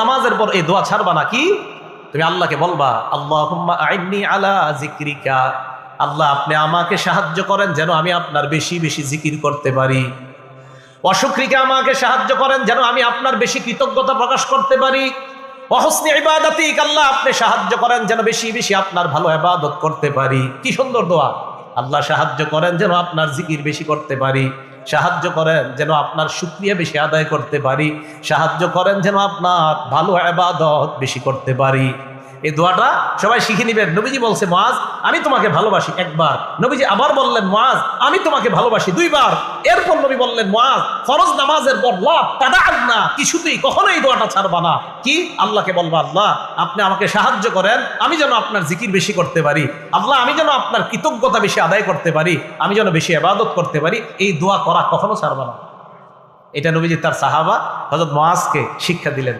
নামাজের পর এই দোয়া ছাড়বা না। কি? তুমি আল্লাহকে বলবা, আল্লাহুম্মা আইন্নি আলা যিকরিকা, আল্লাহ আপনি আমাকে সাহায্য করেন যেন আমি আপনার বেশি বেশি জিকির করতে পারি। অশুকরিকা, আমাকে সাহায্য করেন যেন আমি আপনার বেশি কৃতজ্ঞতা প্রকাশ করতে পারি। ওয়াহুসনি ইবাদাতিক, আল্লাহ আপনি সাহায্য করেন যেন বেশি বেশি আপনার ভালো ইবাদত করতে পারি। কি সুন্দর দোয়া! আল্লাহ সাহায্য করেন যেন আপনার জিকির বেশি করতে পারি, সাহায্য করেন যেন আপনার শুকরিয়া বেশি আদায় করতে পারি, সাহায্য করেন যেন আপনার ভালো ইবাদত বেশি করতে পারি। এই দোয়াটা সবাই শিখে নিবেন। নবীজি বলছে, মুআজ আমি তোমাকে ভালোবাসি, একবার। নবীজি আবার বললেন, মুআজ আমি তোমাকে ভালোবাসি, দুইবার। এরপর নবী বললেন, মুআজ ফরজ নামাজের পর লা তাদাআন্না, কিছুতেই কখনো এই দোয়াটা ছাড়বা না। কি? আল্লাহকে বলবা, আল্লাহ আপনি আমাকে সাহায্য করেন আমি যেন আপনার জিকির বেশি করতে পারি, আল্লাহ আমি যেন আপনার কৃতজ্ঞতা বেশি আদায় করতে পারি, আমি যেন বেশি ইবাদত করতে পারি। এই দোয়া করা কখনো ছাড়বা না। এটা নবীজি তার সাহাবা হযরত মুআজকে শিক্ষা দিলেন।